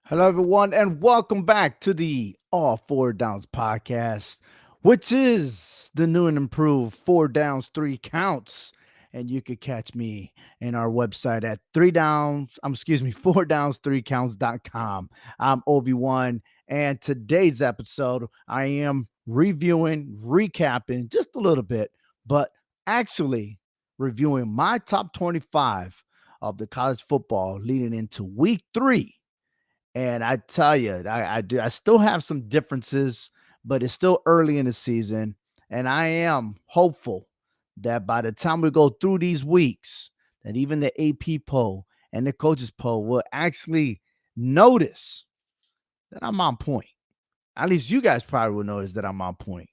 Hello, everyone, and welcome back to the All Four Downs podcast, which is the new and improved Four Downs, Three Counts. And you could catch me in our website at four downs, three counts.com. I'm Obi-Wan, and today's episode, I am reviewing, recapping just a little bit, but actually reviewing my top 25 of the college football leading into week 3, and I tell you, I still have some differences, but it's still early in the season, and I am hopeful that by the time we go through these weeks, that even the AP poll and the coaches poll will actually notice that I'm on point. At least you guys probably will notice that I'm on point,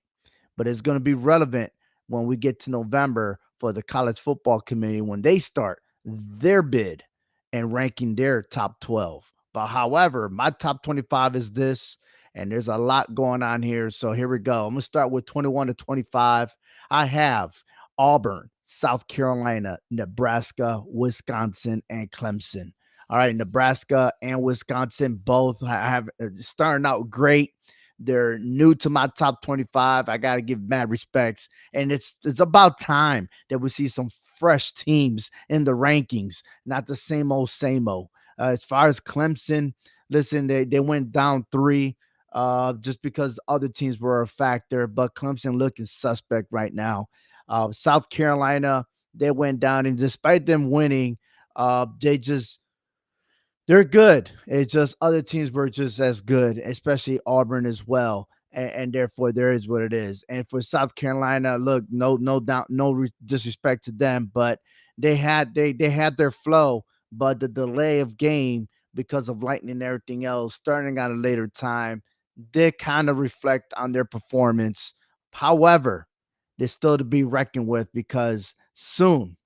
but it's going to be relevant when we get to November for the college football committee when they start their bid and ranking their top 12. But however, my top 25 is this, and there's a lot going on here. So here we go. I'm going to start with 21 to 25. I have Auburn, South Carolina, Nebraska, Wisconsin, and Clemson. All right, Nebraska and Wisconsin both have starting out great. They're new to my top 25. I got to give mad respects. And it's about time that we see some fresh teams in the rankings, not the same old, same old. As far as Clemson, listen, they went down 3 just because other teams were a factor, but Clemson looking suspect right now. South Carolina, they went down, and despite them winning, they're good. It's just other teams were just as good, especially Auburn as well. And therefore, there is what it is. And for South Carolina, look, no doubt, disrespect to them, but they had their flow, but the delay of game because of lightning and everything else, starting at a later time, did kind of reflect on their performance. However, they're still to be reckoned with because soon,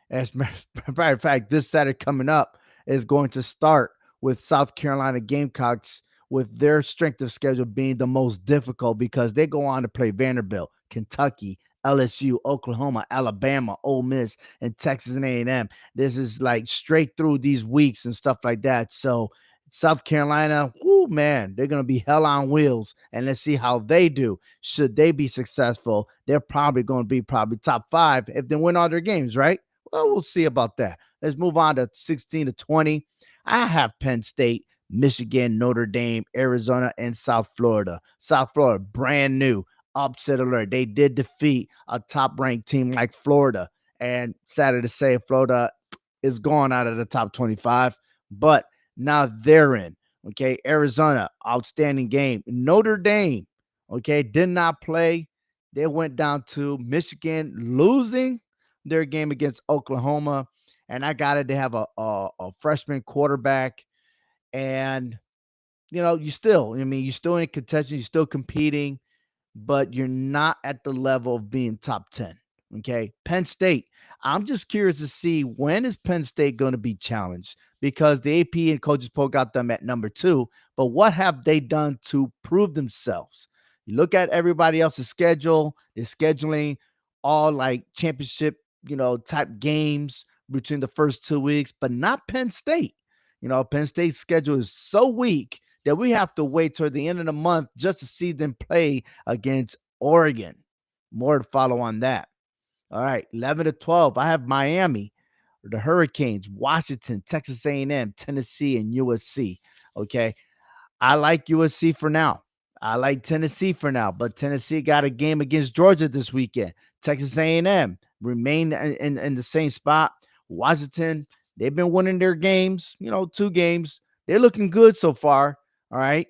as a matter of fact, this Saturday coming up is going to start with South Carolina Gamecocks with their strength of schedule being the most difficult because they go on to play Vanderbilt, Kentucky, LSU, Oklahoma, Alabama, Ole Miss, and Texas and A&M. This is like straight through these weeks and stuff like that. So South Carolina, oh man, they're gonna be hell on wheels, and let's see how they do. Should they be successful, they're probably going to be probably top 5 if they win all their games, right? Well, we'll see about that. Let's move on to 16 to 20. I have Penn State, Michigan, Notre Dame, Arizona, and South Florida. South Florida, brand new, upset alert. They did defeat a top ranked team like Florida. And sad to say, Florida is gone out of the top 25, but now they're in. Okay. Arizona, outstanding game. Notre Dame, okay, did not play. They went down to Michigan, losing their game against Oklahoma. And I got it. They have a freshman quarterback. And, you're still in contention, you're still competing, but you're not at the level of being top 10. Okay. Penn State. I'm just curious to see when is Penn State going to be challenged because the AP and coaches poll got them at number 2. But what have they done to prove themselves? You look at everybody else's schedule, they're scheduling all like championship, type games between the first 2 weeks, but not Penn State. Penn State's schedule is so weak that we have to wait toward the end of the month just to see them play against Oregon. More to follow on that. All right, 11 to 12. I have Miami, the Hurricanes, Washington, Texas A&M, Tennessee, and USC. Okay, I like USC for now. I like Tennessee for now, but Tennessee got a game against Georgia this weekend. Texas A&M remain in the same spot. Washington, they've been winning their games, 2 games. They're looking good so far. All right.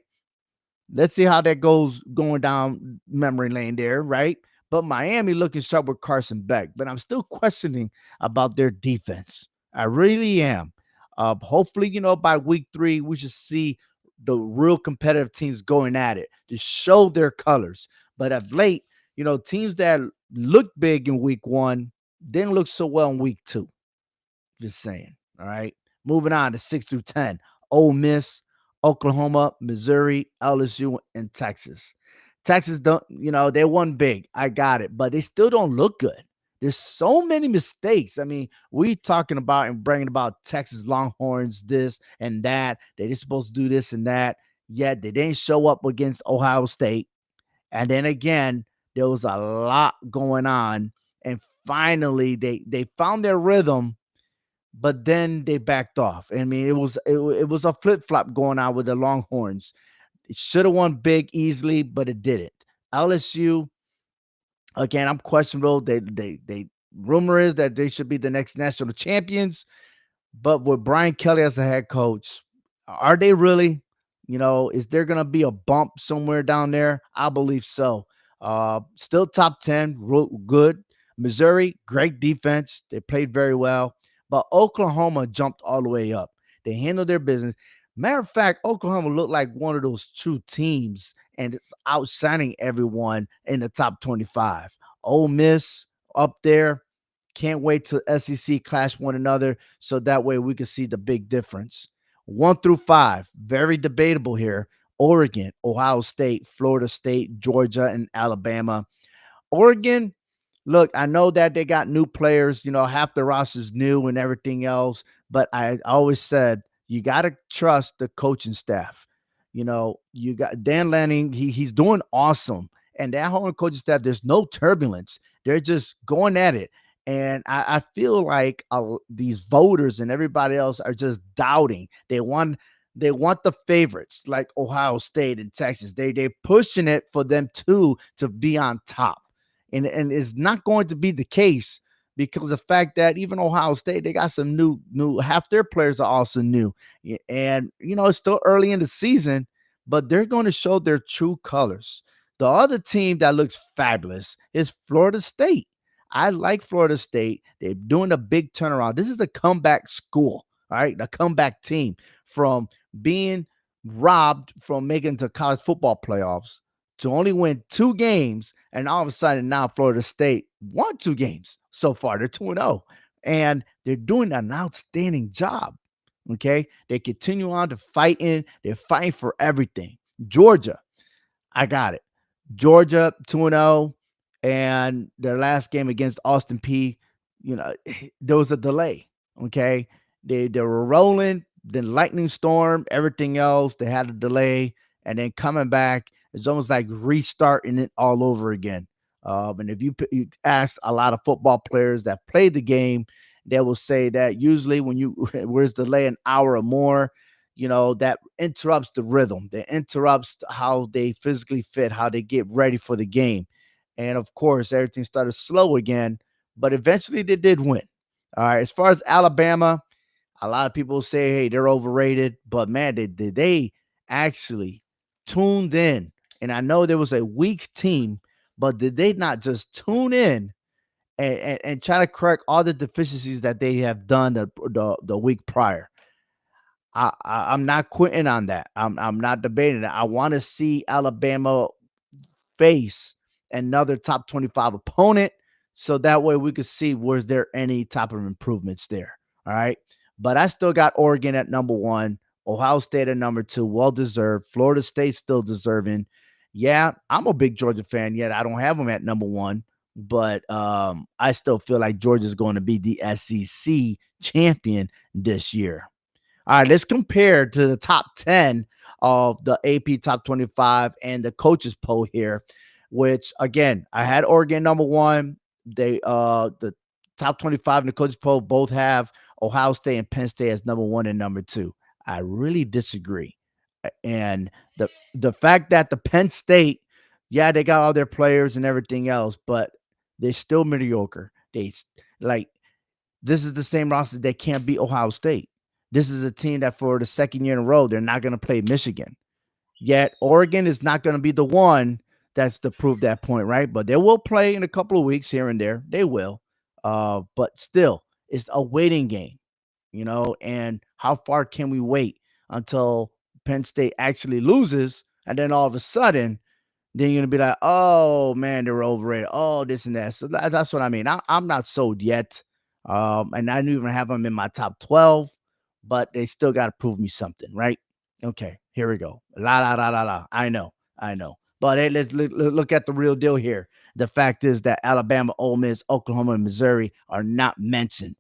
Let's see how that goes going down memory lane there, right? But Miami looking sharp with Carson Beck, but I'm still questioning about their defense. I really am. Hopefully, by week 3, we should see the real competitive teams going at it to show their colors. But of late, teams that looked big in week 1 didn't look so well in week 2. Just saying. All right. Moving on to 6 through 10. Ole Miss, Oklahoma, Missouri, LSU, and Texas. Texas don't, they won big. I got it, but they still don't look good. There's so many mistakes. I mean, we talking about and bringing about Texas Longhorns, this and that. They're supposed to do this and that. Yet they didn't show up against Ohio State. And then again, there was a lot going on. And finally, they found their rhythm, but then they backed off. I mean, it was a flip flop going on with the Longhorns. It should have won big easily, but it didn't. LSU, again, I'm questionable. They rumor is that they should be the next national champions. But with Brian Kelly as a head coach, are they really? Is there going to be a bump somewhere down there? I believe so. Still top 10, good. Missouri, great defense. They played very well. But Oklahoma jumped all the way up. They handled their business. Matter of fact, Oklahoma looked like one of those true teams, and it's outshining everyone in the top 25. Ole Miss up there. Can't wait till SEC clash one another so that way we can see the big difference. 1 through 5, very debatable here. Oregon, Ohio State, Florida State, Georgia, and Alabama. Oregon, look, I know that they got new players, half the roster's new and everything else, but I always said you got to trust the coaching staff. You got Dan Lanning, he's doing awesome. And that whole coaching staff, there's no turbulence. They're just going at it. And I feel like these voters and everybody else are just doubting. They want the favorites like Ohio State and Texas. They're pushing it for them too to be on top. And it's not going to be the case because the fact that even Ohio State, they got some new half their players are also new. And it's still early in the season, but they're going to show their true colors. The other team that looks fabulous is Florida State. I like Florida State. They're doing a big turnaround. This is a comeback school, all right? A comeback team from being robbed from making to college football playoffs to only win 2 games. And all of a sudden, now Florida State won 2 games so far. They're 2-0. And they're doing an outstanding job. Okay. They continue on to fighting. They're fighting for everything. Georgia, I got it. Georgia 2-0, and their last game against Austin P, there was a delay. Okay. They were rolling, then lightning storm, everything else. They had a delay, and then coming back, it's almost like restarting it all over again. And if you ask a lot of football players that played the game, they will say that usually when where's delay an hour or more, that interrupts the rhythm. That interrupts how they physically fit, how they get ready for the game. And of course, everything started slow again, but eventually they did win. All right. As far as Alabama, a lot of people say, hey, they're overrated, but man, they actually tuned in. And I know there was a weak team, but did they not just tune in and try to correct all the deficiencies that they have done the week prior? I'm not quitting on that. I'm not debating that. I want to see Alabama face another top 25 opponent so that way we could see was there any type of improvements there. All right. But I still got Oregon at number 1, Ohio State at number 2, well deserved. Florida State still deserving. Yeah, I'm a big Georgia fan, yet I don't have them at number 1. But I still feel like Georgia's going to be the SEC champion this year. All right, let's compare to the top 10 of the AP top 25 and the coaches poll here, which again, I had Oregon number 1. The top 25 and the coaches poll both have Ohio State and Penn State as number 1 and number 2. I really disagree. And the fact that the Penn State, yeah, they got all their players and everything else, but they're still mediocre. Like this is the same roster that can't beat Ohio State. This is a team that for the second year in a row, they're not going to play Michigan. Yet Oregon is not going to be the one that's to prove that point, right? But they will play in a couple of weeks here and there. They will. But still, it's a waiting game, and how far can we wait until Penn State actually loses? And then all of a sudden, then you're going to be like, oh, man, they're overrated. Oh, this and that. So that's what I mean. I'm not sold yet. And I didn't even have them in my top 12, but they still got to prove me something, right? Okay, here we go. La, la, la, la, la. I know. But hey, let's look at the real deal here. The fact is that Alabama, Ole Miss, Oklahoma, and Missouri are not mentioned.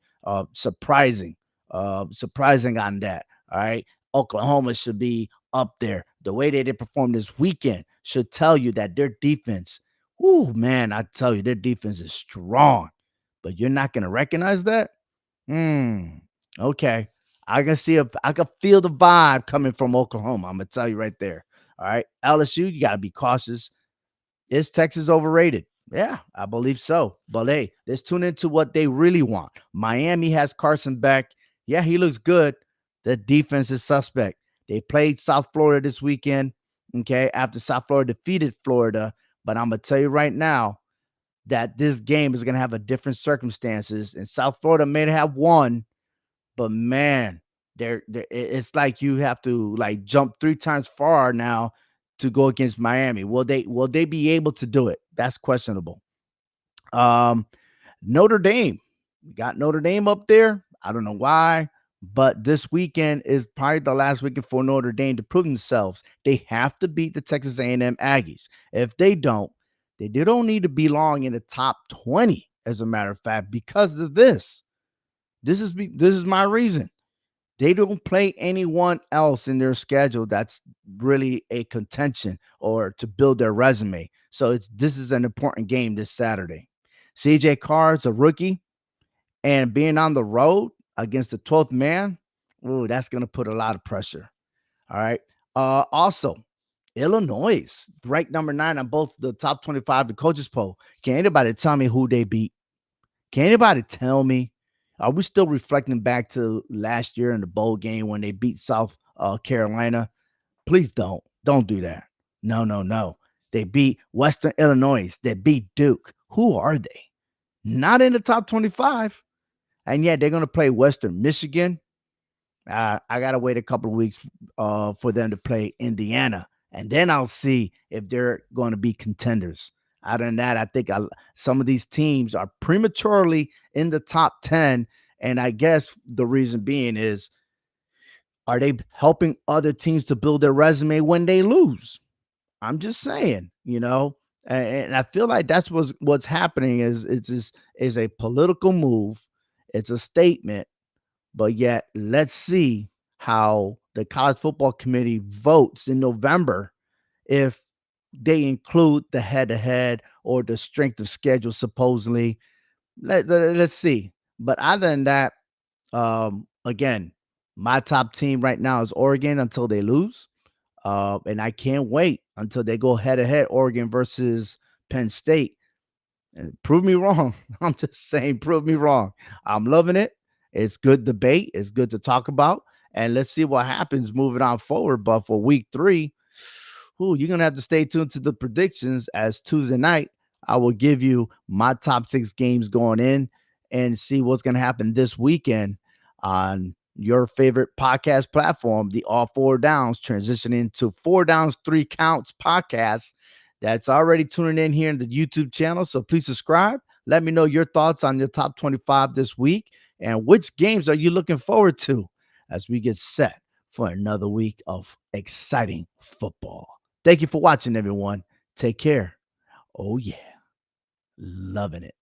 Surprising, surprising on that. All right, Oklahoma should be up there. The way they performed this weekend should tell you that their defense. Oh man, I tell you, their defense is strong. But you're not going to recognize that. Hmm. Okay. I can feel the vibe coming from Oklahoma. I'm gonna tell you right there. All right. LSU, you gotta be cautious. Is Texas overrated? Yeah, I believe so. But hey, let's tune into what they really want. Miami has Carson back. Yeah, he looks good. The defense is suspect. They played South Florida this weekend. Okay, after South Florida defeated Florida. But I'm gonna tell you right now that this game is gonna have a different circumstances. And South Florida may have won, but man, it's like you have to like jump 3 times far now to go against Miami. Will they be able to do it? That's questionable. Um, Notre Dame. We got Notre Dame up there. I don't know why, but this weekend is probably the last weekend for Notre Dame to prove themselves. They have to beat the Texas A&M Aggies. If they don't, they don't need to belong in the top 20, as a matter of fact, because of this. This is my reason. They don't play anyone else in their schedule that's really a contention or to build their resume. So this is an important game this Saturday. CJ Carr's a rookie, and being on the road against the 12th man, ooh, that's gonna put a lot of pressure. All right. Also, Illinois ranked number 9 on both the top 25 and coaches poll. Can anybody tell me who they beat? Can anybody tell me? Are we still reflecting back to last year in the bowl game when they beat South Carolina? Please don't do that. No, no, no. They beat Western Illinois. They beat Duke. Who are they? Not in the top 25. And yet they're going to play Western Michigan. I gotta wait a couple of weeks for them to play Indiana, and then I'll see if they're going to be contenders. Other than that, I think some of these teams are prematurely in the top 10, and I guess the reason being is, are they helping other teams to build their resume when they lose? I'm just saying, and I feel like that's what's happening is a political move. It's a statement, but yet, let's see how the college football committee votes in November if they include the head to head or the strength of schedule, supposedly. Let's see. But other than that, again, my top team right now is Oregon until they lose. And I can't wait until they go head to head, Oregon versus Penn State. And prove me wrong. I'm just saying, prove me wrong. I'm loving it. It's good debate. It's good to talk about. And let's see what happens moving on forward. But for week 3, you're going to have to stay tuned to the predictions as Tuesday night. I will give you my top 6 games going in and see what's going to happen this weekend on your favorite podcast platform, the All Four Downs, transitioning to 4 Downs, 3 Counts podcast that's already tuning in here in the YouTube channel. So please subscribe. Let me know your thoughts on your top 25 this week and which games are you looking forward to as we get set for another week of exciting football. Thank you for watching, everyone. Take care. Oh, yeah. Loving it.